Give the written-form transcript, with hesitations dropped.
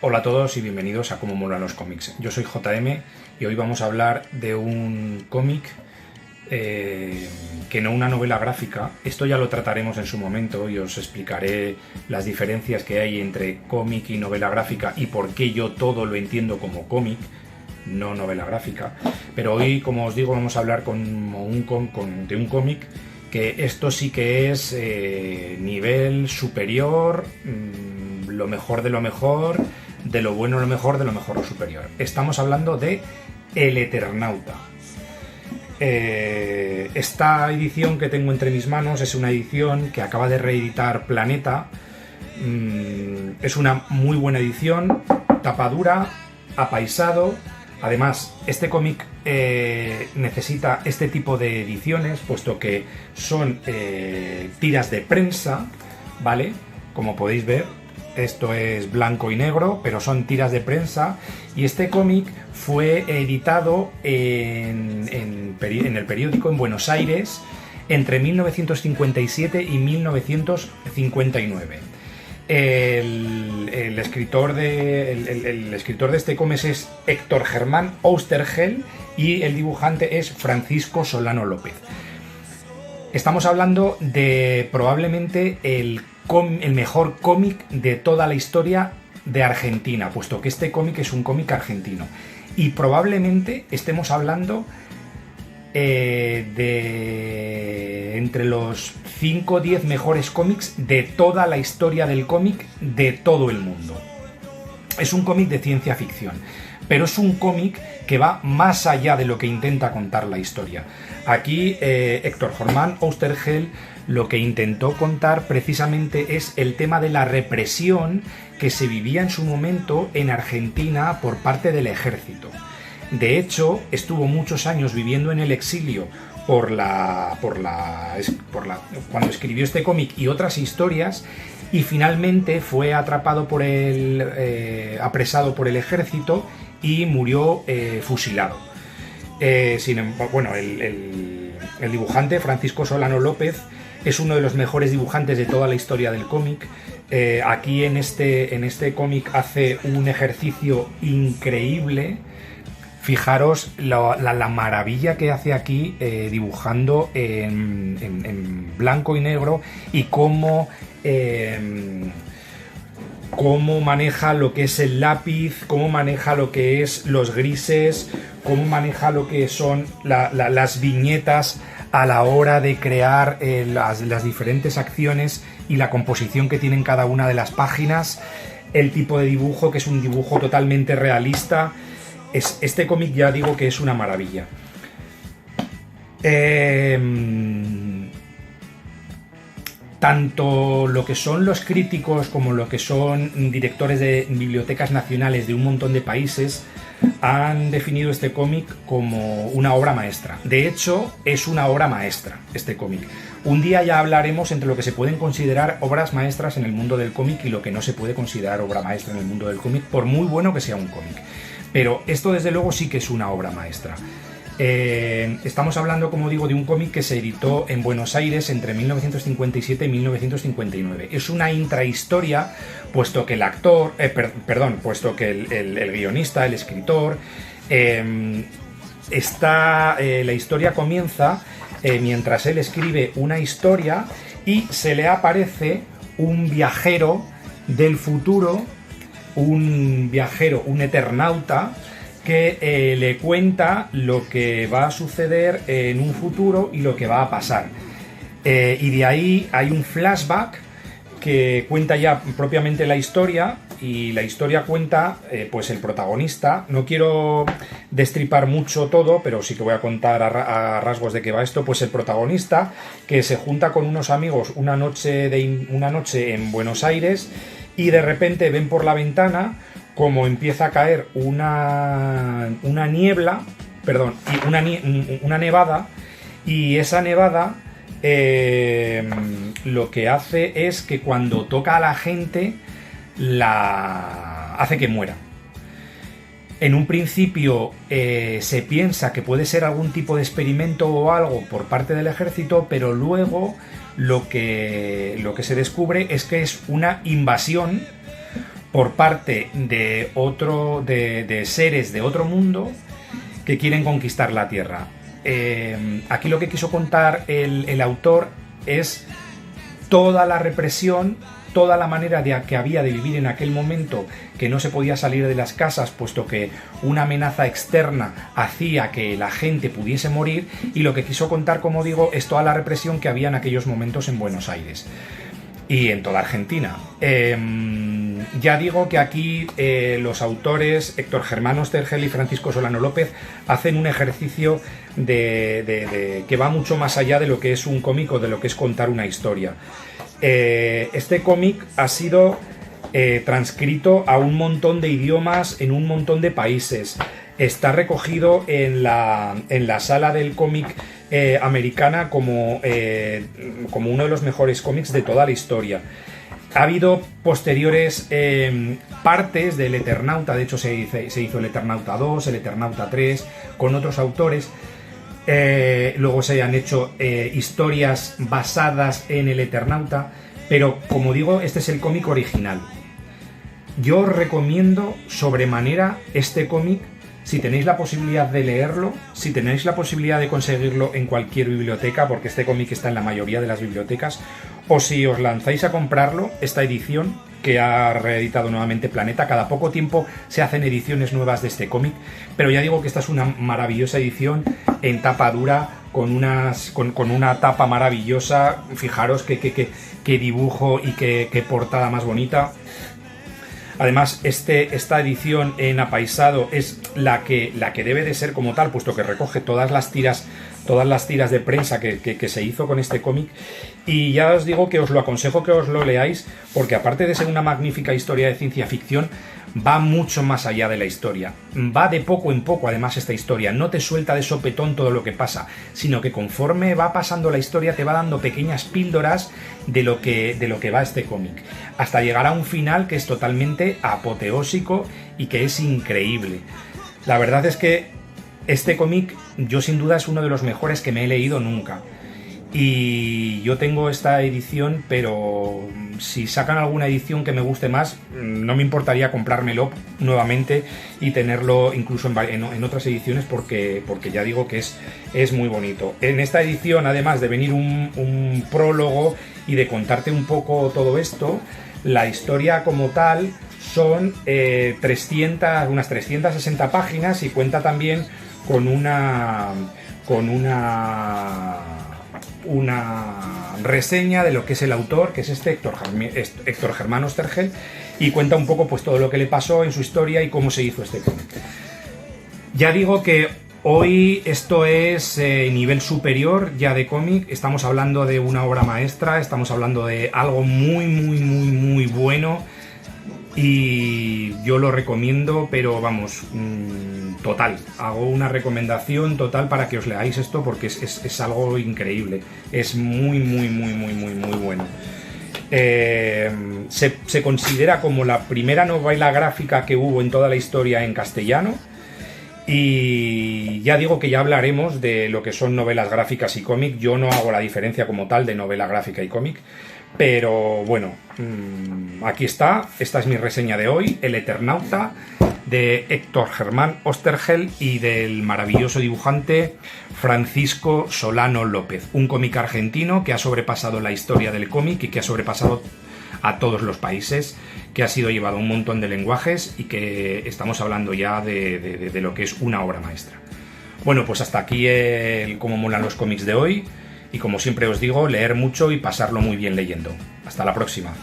Hola a todos y bienvenidos a Cómo molan los cómics. Yo soy JM y hoy vamos a hablar de un cómic que no una novela gráfica. Esto ya lo trataremos en su momento y os explicaré las diferencias que hay entre cómic y novela gráfica y por qué yo todo lo entiendo como cómic, no novela gráfica. Pero hoy, como os digo, vamos a hablar de un cómic que esto sí que es nivel superior, lo mejor de lo mejor, de lo bueno lo mejor, de lo mejor lo superior. Estamos hablando de El Eternauta. Esta edición que tengo entre mis manos es una edición que acaba de reeditar Planeta. Es una muy buena edición, tapa dura, apaisado. Además, este cómic necesita este tipo de ediciones, puesto que son tiras de prensa, ¿vale? Como podéis ver, esto es blanco y negro, pero son tiras de prensa. Y este cómic fue editado en el periódico en Buenos Aires entre 1957 y 1959. El escritor de este cómic es Héctor Germán Oesterhel y el dibujante es Francisco Solano López. Estamos hablando de probablemente el mejor cómic de toda la historia de Argentina, puesto que este cómic es un cómic argentino. Y probablemente estemos hablando de entre los 5 o 10 mejores cómics de toda la historia del cómic de todo el mundo. Es un cómic de ciencia ficción, pero es un cómic que va más allá de lo que intenta contar la historia. Aquí Héctor Germán Oesterhel lo que intentó contar precisamente es el tema de la represión que se vivía en su momento en Argentina por parte del ejército. De hecho, estuvo muchos años viviendo en el exilio cuando escribió este cómic y otras historias, y finalmente fue atrapado apresado por el ejército y murió fusilado. El dibujante Francisco Solano López es uno de los mejores dibujantes de toda la historia del cómic. Aquí en este cómic hace un ejercicio increíble. Fijaros la maravilla que hace aquí dibujando en blanco y negro, y cómo maneja lo que es el lápiz, cómo maneja lo que es los grises, cómo maneja lo que son las viñetas a la hora de crear las diferentes acciones y la composición que tienen cada una de las páginas, el tipo de dibujo, que es un dibujo totalmente realista. Este cómic, ya digo, que es una maravilla. Tanto lo que son los críticos como lo que son directores de bibliotecas nacionales de un montón de países han definido este cómic como una obra maestra. De hecho, es una obra maestra este cómic. Un día ya hablaremos entre lo que se pueden considerar obras maestras en el mundo del cómic y lo que no se puede considerar obra maestra en el mundo del cómic, por muy bueno que sea un cómic. Pero esto, desde luego, sí que es una obra maestra. Estamos hablando, como digo, de un cómic que se editó en Buenos Aires entre 1957 y 1959. Es una intrahistoria, puesto que el guionista, el escritor, la historia comienza mientras él escribe una historia y se le aparece un viajero del futuro, un eternauta, que le cuenta lo que va a suceder en un futuro y lo que va a pasar. Y de ahí hay un flashback que cuenta ya propiamente la historia, y la historia cuenta pues el protagonista. No quiero destripar mucho todo, pero sí que voy a contar a rasgos de qué va esto. Pues el protagonista, que se junta con unos amigos una noche en Buenos Aires, y de repente ven por la ventana como empieza a caer una nevada, y esa nevada lo que hace es que cuando toca a la gente la hace que muera. En un principio se piensa que puede ser algún tipo de experimento o algo por parte del ejército, pero luego lo que se descubre es que es una invasión por parte de seres de otro mundo que quieren conquistar la Tierra. Aquí lo que quiso contar el autor es toda la represión, toda la manera que había de vivir en aquel momento, que no se podía salir de las casas puesto que una amenaza externa hacía que la gente pudiese morir, y lo que quiso contar, como digo, es toda la represión que había en aquellos momentos en Buenos Aires y en toda Argentina. Ya digo que aquí los autores Héctor Germán Oesterhel y Francisco Solano López hacen un ejercicio que va mucho más allá de lo que es un cómic o de lo que es contar una historia. Este cómic ha sido transcrito a un montón de idiomas en un montón de países. Está recogido en la sala del cómic americana como uno de los mejores cómics de toda la historia. Ha habido posteriores partes del Eternauta, de hecho se hizo el Eternauta 2, el Eternauta 3, con otros autores. Luego se han hecho historias basadas en el Eternauta, pero como digo, este es el cómic original. Yo os recomiendo sobremanera este cómic si tenéis la posibilidad de leerlo, si tenéis la posibilidad de conseguirlo en cualquier biblioteca, porque este cómic está en la mayoría de las bibliotecas, o si os lanzáis a comprarlo, esta edición que ha reeditado nuevamente Planeta. Cada poco tiempo se hacen ediciones nuevas de este cómic, pero ya digo que esta es una maravillosa edición en tapa dura, con una tapa maravillosa. Fijaros qué dibujo y qué portada más bonita. Además, esta edición en apaisado es la que debe de ser como tal, puesto que recoge todas las tiras de prensa que se hizo con este cómic. Y ya os digo que os lo aconsejo que os lo leáis, porque aparte de ser una magnífica historia de ciencia ficción, va mucho más allá de la historia. Va de poco en poco, además, esta historia. No te suelta de sopetón todo lo que pasa, sino que conforme va pasando la historia te va dando pequeñas píldoras de lo que va este cómic, hasta llegar a un final que es totalmente apoteósico y que es increíble. La verdad es que este cómic, yo sin duda, es uno de los mejores que me he leído nunca. Y yo tengo esta edición, pero si sacan alguna edición que me guste más, no me importaría comprármelo nuevamente y tenerlo incluso en otras ediciones, porque ya digo que es muy bonito. En esta edición, además de venir un prólogo y de contarte un poco todo esto, la historia como tal son unas 360 páginas, y cuenta también con una reseña de lo que es el autor, que es Héctor Germán Oesterhel, y cuenta un poco pues todo lo que le pasó en su historia y cómo se hizo este cómic. Ya digo que hoy esto es nivel superior ya de cómic. Estamos hablando de una obra maestra, estamos hablando de algo muy, muy, muy, muy bueno, y yo lo recomiendo, pero vamos, total. Hago una recomendación total para que os leáis esto, porque es algo increíble. Es muy, muy, muy, muy, muy, muy bueno. Se considera como la primera novela gráfica que hubo en toda la historia en castellano. Y ya digo que ya hablaremos de lo que son novelas gráficas y cómic. Yo no hago la diferencia como tal de novela gráfica y cómic, pero bueno, aquí está. Esta es mi reseña de hoy, El Eternauta, de Héctor Germán Oesterhel y del maravilloso dibujante Francisco Solano López. Un cómic argentino que ha sobrepasado la historia del cómic y que ha sobrepasado a todos los países, que ha sido llevado a un montón de lenguajes, y que estamos hablando ya de lo que es una obra maestra. Bueno, pues hasta aquí el cómo molan los cómics de hoy, y como siempre os digo, leer mucho y pasarlo muy bien leyendo. Hasta la próxima.